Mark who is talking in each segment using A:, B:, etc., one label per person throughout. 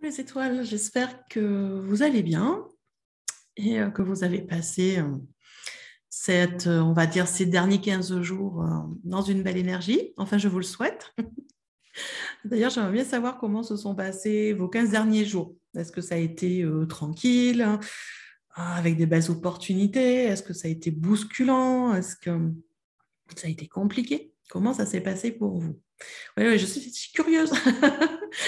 A: Les étoiles, j'espère que vous allez bien et que vous avez passé on va dire, ces derniers 15 jours dans une belle énergie. Enfin, je vous le souhaite. D'ailleurs, j'aimerais bien savoir comment se sont passés vos 15 derniers jours. Est-ce que ça a été tranquille, hein, avec des belles opportunités? Est-ce que ça a été bousculant? Est-ce que ça a été compliqué? Comment ça s'est passé pour vous? Oui, je suis curieuse.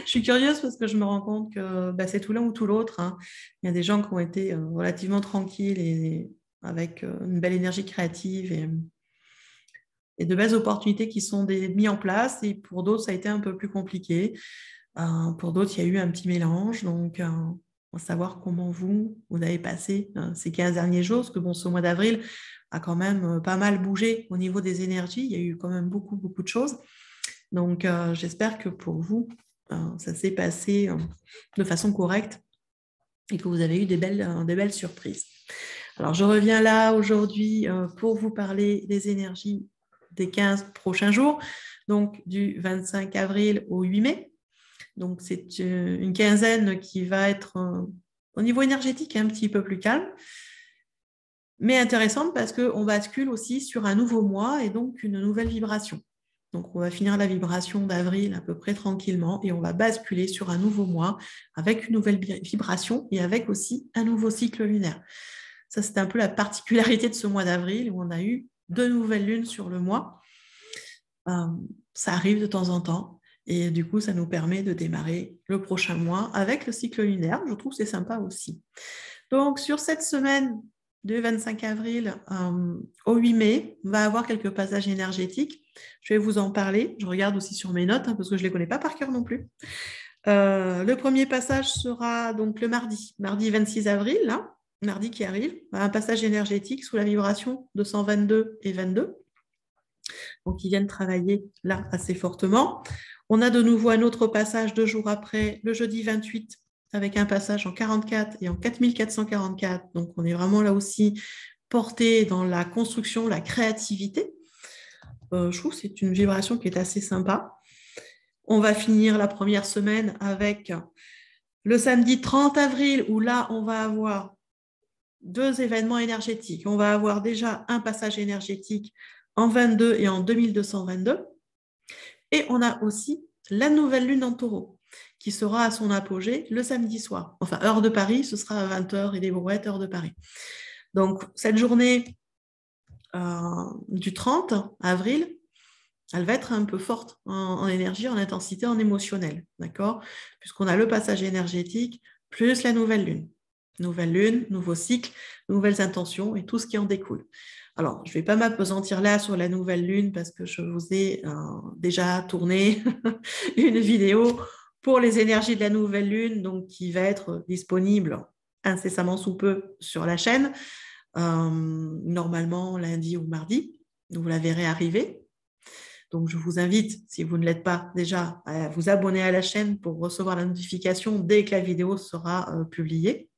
A: Je suis curieuse parce que je me rends compte que c'est tout l'un ou tout l'autre, hein. Il y a des gens qui ont été relativement tranquilles et avec une belle énergie créative et de belles opportunités qui sont mises en place. Et pour d'autres, ça a été un peu plus compliqué. Pour d'autres, il y a eu un petit mélange. Donc, on va savoir comment vous avez passé ces 15 derniers jours. Parce que bon, ce mois d'avril a quand même pas mal bougé au niveau des énergies. Il y a eu quand même beaucoup, beaucoup de choses. Donc, j'espère que pour vous, ça s'est passé de façon correcte et que vous avez eu des belles surprises. Alors, je reviens là aujourd'hui pour vous parler des énergies des 15 prochains jours, donc du 25 avril au 8 mai. Donc, c'est une quinzaine qui va être au niveau énergétique un petit peu plus calme, mais intéressante parce qu'on bascule aussi sur un nouveau mois et donc une nouvelle vibration. Donc, on va finir la vibration d'avril à peu près tranquillement et on va basculer sur un nouveau mois avec une nouvelle vibration et avec aussi un nouveau cycle lunaire. Ça, c'est un peu la particularité de ce mois d'avril où on a eu 2 nouvelles lunes sur le mois. Ça arrive de temps en temps et du coup, ça nous permet de démarrer le prochain mois avec le cycle lunaire. Je trouve que c'est sympa aussi. Donc, sur cette semaine du 25 avril au 8 mai, on va avoir quelques passages énergétiques. Je vais vous en parler. Je regarde aussi sur mes notes parce que je ne les connais pas par cœur non plus. Le premier passage sera donc le mardi 26 avril, là, mardi qui arrive, un passage énergétique sous la vibration de 122 et 22. Donc, ils viennent travailler là assez fortement. On a de nouveau un autre passage 2 jours après, le jeudi 28, avec un passage en 44 et en 4444. Donc, on est vraiment là aussi porté dans la construction, la créativité. Je trouve que c'est une vibration qui est assez sympa. On va finir la première semaine avec le samedi 30 avril, où là, on va avoir 2 événements énergétiques. On va avoir déjà un passage énergétique en 22 et en 2222. Et on a aussi la nouvelle lune en taureau, qui sera à son apogée le samedi soir. Enfin, heure de Paris, ce sera à 20h et des brouettes, heure de Paris. Donc, cette journée du 30 avril, elle va être un peu forte en énergie, en intensité, en émotionnel, d'accord? Puisqu'on a le passage énergétique plus la nouvelle lune. Nouvelle lune, nouveau cycle, nouvelles intentions et tout ce qui en découle. Alors, je ne vais pas m'apesantir là sur la nouvelle lune parce que je vous ai déjà tourné une vidéo pour les énergies de la nouvelle lune, donc qui va être disponible incessamment sous peu sur la chaîne, normalement lundi ou mardi. Vous la verrez arriver. Donc, je vous invite, si vous ne l'êtes pas déjà, à vous abonner à la chaîne pour recevoir la notification dès que la vidéo sera publiée.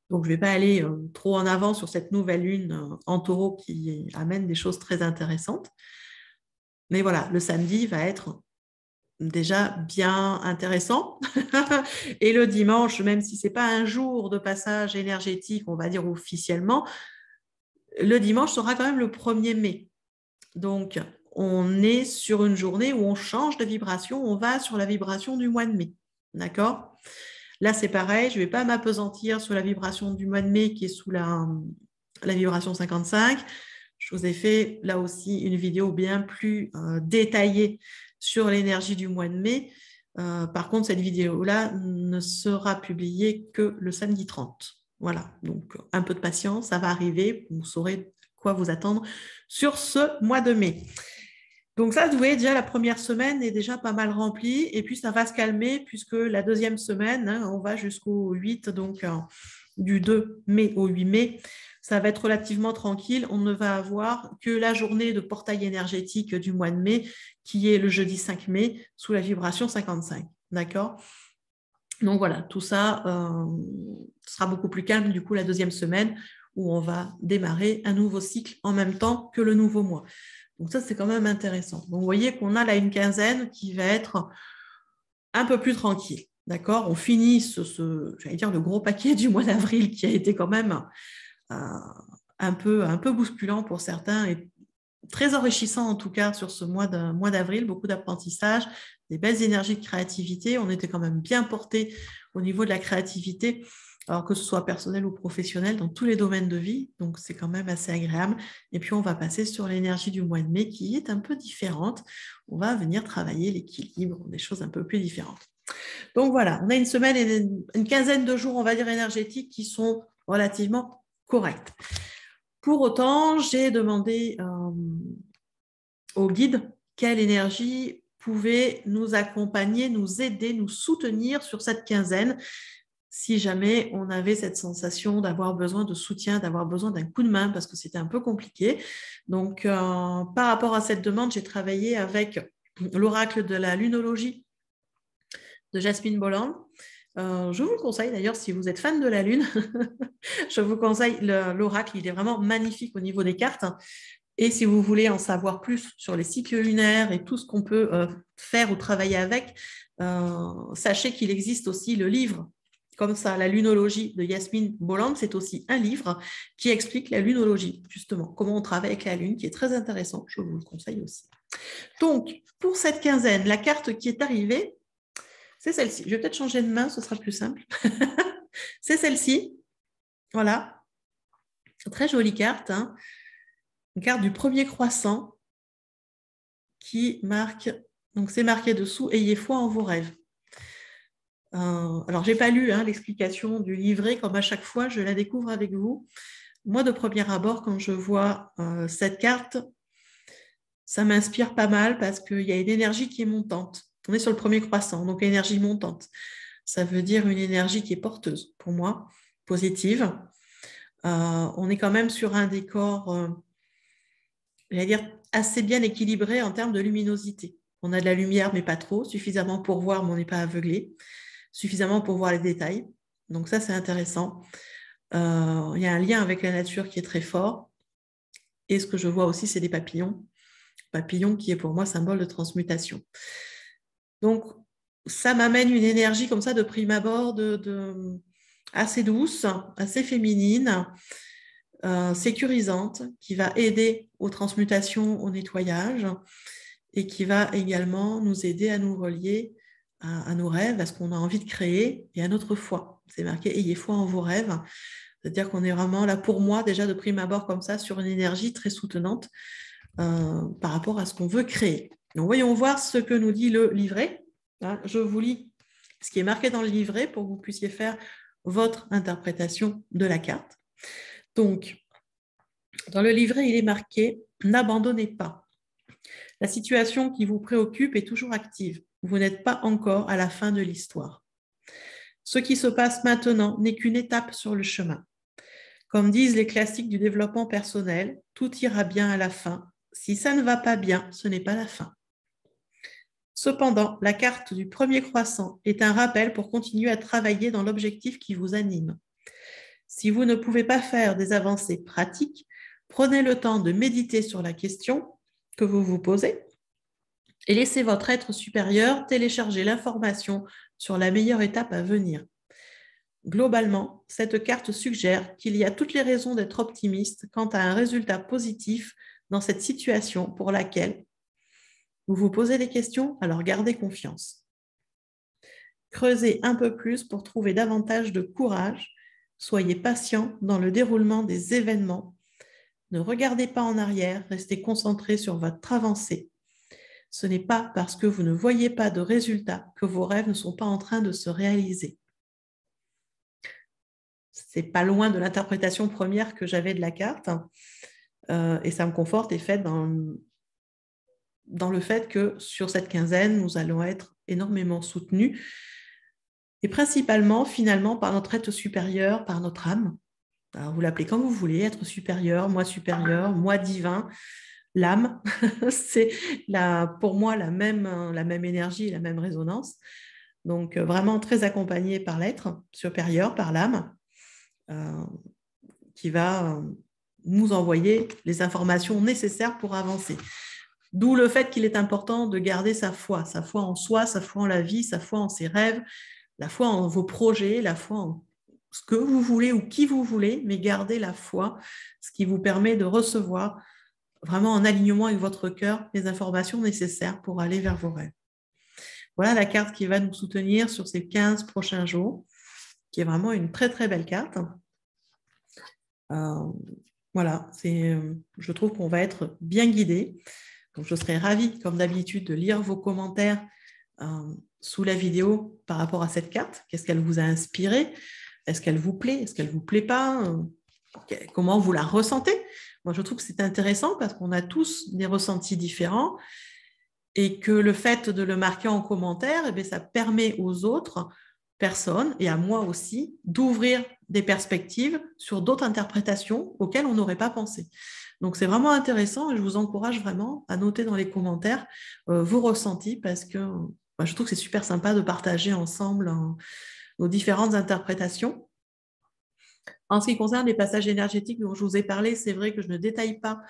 A: Donc, je ne vais pas aller trop en avant sur cette nouvelle lune en taureau qui amène des choses très intéressantes. Mais voilà, le samedi va être déjà bien intéressant. Et le dimanche, même si ce n'est pas un jour de passage énergétique, on va dire officiellement, le dimanche sera quand même le 1er mai. Donc, on est sur une journée où on change de vibration, on va sur la vibration du mois de mai. D'accord ? Là, c'est pareil, je ne vais pas m'apesantir sur la vibration du mois de mai qui est sous la vibration 55. Je vous ai fait là aussi une vidéo bien plus détaillée sur l'énergie du mois de mai. Par contre, cette vidéo-là ne sera publiée que le samedi 30. Voilà, donc un peu de patience, ça va arriver, vous saurez quoi vous attendre sur ce mois de mai. Donc ça, vous voyez, déjà la première semaine est déjà pas mal remplie et puis ça va se calmer puisque la deuxième semaine, on va jusqu'au 8, donc du 2 mai au 8 mai, ça va être relativement tranquille. On ne va avoir que la journée de portail énergétique du mois de mai qui est le jeudi 5 mai sous la vibration 55. D'accord ? Donc voilà, tout ça sera beaucoup plus calme du coup la deuxième semaine où on va démarrer un nouveau cycle en même temps que le nouveau mois. Donc ça, c'est quand même intéressant. Donc vous voyez qu'on a là une quinzaine qui va être un peu plus tranquille. D'accord? On finit j'allais dire, le gros paquet du mois d'avril qui a été quand même un peu bousculant pour certains et très enrichissant en tout cas sur ce mois d'avril, beaucoup d'apprentissage, des belles énergies de créativité. On était quand même bien porté au niveau de la créativité, alors que ce soit personnel ou professionnel, dans tous les domaines de vie. Donc, c'est quand même assez agréable. Et puis, on va passer sur l'énergie du mois de mai qui est un peu différente. On va venir travailler l'équilibre, des choses un peu plus différentes. Donc, voilà, on a une semaine et une quinzaine de jours, on va dire, énergétiques qui sont relativement corrects. Pour autant, j'ai demandé au guide quelle énergie pouvait nous accompagner, nous aider, nous soutenir sur cette quinzaine, si jamais on avait cette sensation d'avoir besoin de soutien, d'avoir besoin d'un coup de main, parce que c'était un peu compliqué. Donc, par rapport à cette demande, j'ai travaillé avec l'oracle de la lunologie de Jasmine Bolland. Je vous le conseille d'ailleurs si vous êtes fan de la Lune. Je vous conseille l'oracle, il est vraiment magnifique au niveau des cartes. Et si vous voulez en savoir plus sur les cycles lunaires et tout ce qu'on peut faire ou travailler avec, sachez qu'il existe aussi le livre, comme ça, la lunologie de Jasmine Bolland, c'est aussi un livre qui explique la lunologie, justement, comment on travaille avec la Lune, qui est très intéressant, je vous le conseille aussi. Donc, pour cette quinzaine, la carte qui est arrivée, c'est celle-ci. Je vais peut-être changer de main, ce sera plus simple. C'est celle-ci, voilà, très jolie carte, hein. Une carte du premier croissant qui marque, donc c'est marqué dessous, ayez foi en vos rêves. Alors, je n'ai pas lu l'explication du livret, comme à chaque fois, je la découvre avec vous. Moi, de premier abord, quand je vois cette carte, ça m'inspire pas mal parce qu'il y a une énergie qui est montante. On est sur le premier croissant, donc énergie montante. Ça veut dire une énergie qui est porteuse, pour moi, positive. On est quand même sur un décor, j'allais dire, assez bien équilibré en termes de luminosité. On a de la lumière, mais pas trop, suffisamment pour voir, mais on n'est pas aveuglé, suffisamment pour voir les détails. Donc ça, c'est intéressant. Il y a un lien avec la nature qui est très fort. Et ce que je vois aussi, c'est des papillons. Papillon qui est pour moi symbole de transmutation. Donc, ça m'amène une énergie comme ça de prime abord, assez douce, assez féminine, sécurisante, qui va aider aux transmutations, au nettoyage, et qui va également nous aider à nous relier à nos rêves, à ce qu'on a envie de créer et à notre foi. C'est marqué « Ayez foi en vos rêves ». C'est-à-dire qu'on est vraiment là, pour moi, déjà de prime abord comme ça, sur une énergie très soutenante par rapport à ce qu'on veut créer. Donc, voyons voir ce que nous dit le livret. Là, je vous lis ce qui est marqué dans le livret pour que vous puissiez faire votre interprétation de la carte. Donc, dans le livret, il est marqué « N'abandonnez pas. La situation qui vous préoccupe est toujours active. Vous n'êtes pas encore à la fin de l'histoire. Ce qui se passe maintenant n'est qu'une étape sur le chemin. Comme disent les classiques du développement personnel, tout ira bien à la fin. Si ça ne va pas bien, ce n'est pas la fin. Cependant, la carte du premier croissant est un rappel pour continuer à travailler dans l'objectif qui vous anime. Si vous ne pouvez pas faire des avancées pratiques, prenez le temps de méditer sur la question que vous vous posez et laissez votre être supérieur télécharger l'information sur la meilleure étape à venir. Globalement, cette carte suggère qu'il y a toutes les raisons d'être optimiste quant à un résultat positif dans cette situation pour laquelle vous vous posez des questions, alors gardez confiance. Creusez un peu plus pour trouver davantage de courage. Soyez patient dans le déroulement des événements. Ne regardez pas en arrière, restez concentré sur votre avancée. Ce n'est pas parce que vous ne voyez pas de résultats que vos rêves ne sont pas en train de se réaliser. C'est pas loin de l'interprétation première que j'avais de la carte. Et ça me conforte et fait dans le fait que sur cette quinzaine, nous allons être énormément soutenus et principalement, finalement, par notre être supérieur, par notre âme. Alors, vous l'appelez comme vous voulez, être supérieur, moi divin, l'âme. C'est pour moi la même énergie, la même résonance. Donc, vraiment très accompagné par l'être supérieur, par l'âme, qui va nous envoyer les informations nécessaires pour avancer. D'où le fait qu'il est important de garder sa foi en soi, sa foi en la vie, sa foi en ses rêves, la foi en vos projets, la foi en ce que vous voulez ou qui vous voulez, mais gardez la foi, ce qui vous permet de recevoir vraiment en alignement avec votre cœur les informations nécessaires pour aller vers vos rêves. Voilà la carte qui va nous soutenir sur ces 15 prochains jours, qui est vraiment une très très belle carte. Voilà, je trouve qu'on va être bien guidé. Donc, je serais ravie, comme d'habitude, de lire vos commentaires sous la vidéo par rapport à cette carte. Qu'est-ce qu'elle vous a inspiré? Est-ce qu'elle vous plaît? Est-ce qu'elle ne vous plaît pas? Comment vous la ressentez? Moi, je trouve que c'est intéressant parce qu'on a tous des ressentis différents et que le fait de le marquer en commentaire, eh bien, ça permet aux autres personnes et à moi aussi d'ouvrir des perspectives sur d'autres interprétations auxquelles on n'aurait pas pensé. Donc, c'est vraiment intéressant et je vous encourage vraiment à noter dans les commentaires vos ressentis parce que je trouve que c'est super sympa de partager ensemble nos différentes interprétations. En ce qui concerne les passages énergétiques dont je vous ai parlé, c'est vrai que je ne détaille pas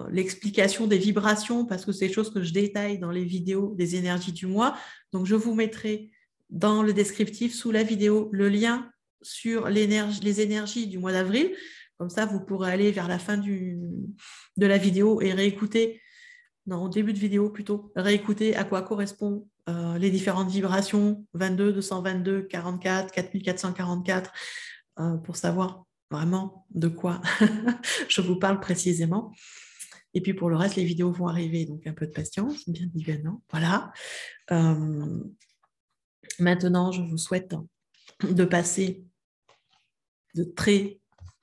A: l'explication des vibrations parce que c'est des choses que je détaille dans les vidéos des énergies du mois. Donc, je vous mettrai dans le descriptif sous la vidéo le lien sur les énergies du mois d'avril. Comme ça, vous pourrez aller vers la fin de la vidéo et réécouter, non, au début de vidéo plutôt, réécouter à quoi correspondent les différentes vibrations 22, 222, 44, 4444 pour savoir vraiment de quoi je vous parle précisément. Et puis pour le reste, les vidéos vont arriver, donc un peu de patience, bien évidemment. Voilà. Maintenant, je vous souhaite de passer de très,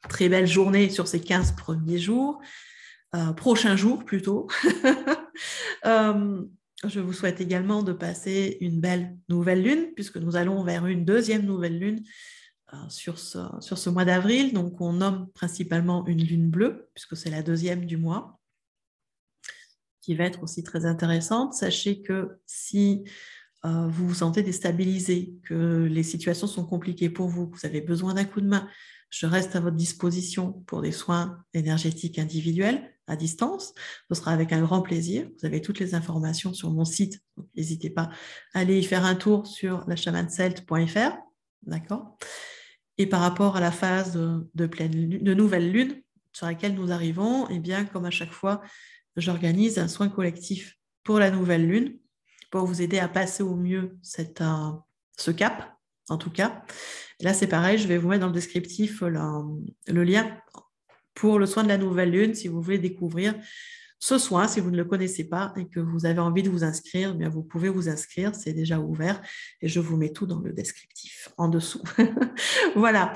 A: très belles journées sur ces 15 premiers jours, prochains jours plutôt. Je vous souhaite également de passer une belle nouvelle lune, puisque nous allons vers une deuxième nouvelle lune sur ce mois d'avril. Donc, on nomme principalement une lune bleue, puisque c'est la deuxième du mois, qui va être aussi très intéressante. Sachez que si vous vous sentez déstabilisé, que les situations sont compliquées pour vous, que vous avez besoin d'un coup de main, je reste à votre disposition pour des soins énergétiques individuels à distance. Ce sera avec un grand plaisir. Vous avez toutes les informations sur mon site. N'hésitez pas à aller y faire un tour sur lachamancelt.fr. D'accord ? Et par rapport à la phase de nouvelle lune sur laquelle nous arrivons, eh bien, comme à chaque fois, j'organise un soin collectif pour la nouvelle lune pour vous aider à passer au mieux ce cap, en tout cas. Et là, c'est pareil, je vais vous mettre dans le descriptif le lien pour le soin de la nouvelle lune, si vous voulez découvrir ce soin, si vous ne le connaissez pas et que vous avez envie de vous inscrire, bien vous pouvez vous inscrire, c'est déjà ouvert et je vous mets tout dans le descriptif en dessous. Voilà,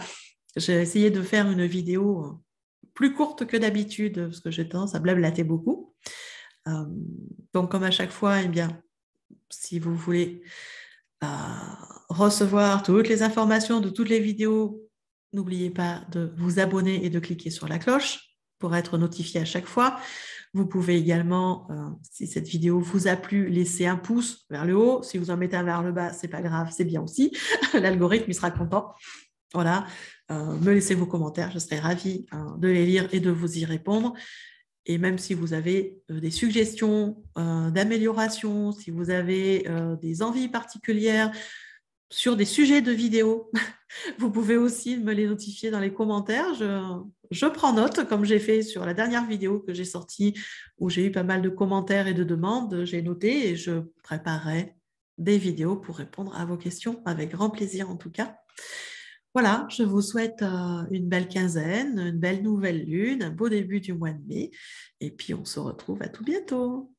A: j'ai essayé de faire une vidéo plus courte que d'habitude parce que j'ai tendance à blablater beaucoup. Donc, comme à chaque fois, eh bien, si vous voulez recevoir toutes les informations de toutes les vidéos, n'oubliez pas de vous abonner et de cliquer sur la cloche pour être notifié à chaque fois. Vous pouvez également, si cette vidéo vous a plu, laisser un pouce vers le haut. Si vous en mettez un vers le bas, c'est pas grave, c'est bien aussi. L'algorithme, il sera content. Voilà, me laissez vos commentaires, je serai ravie de les lire et de vous y répondre. Et même si vous avez des suggestions d'amélioration, si vous avez des envies particulières sur des sujets de vidéos, vous pouvez aussi me les notifier dans les commentaires. Je prends note, comme j'ai fait sur la dernière vidéo que j'ai sortie, où j'ai eu pas mal de commentaires et de demandes. J'ai noté et je préparerai des vidéos pour répondre à vos questions, avec grand plaisir en tout cas. Voilà, je vous souhaite une belle quinzaine, une belle nouvelle lune, un beau début du mois de mai. Et puis, on se retrouve à tout bientôt.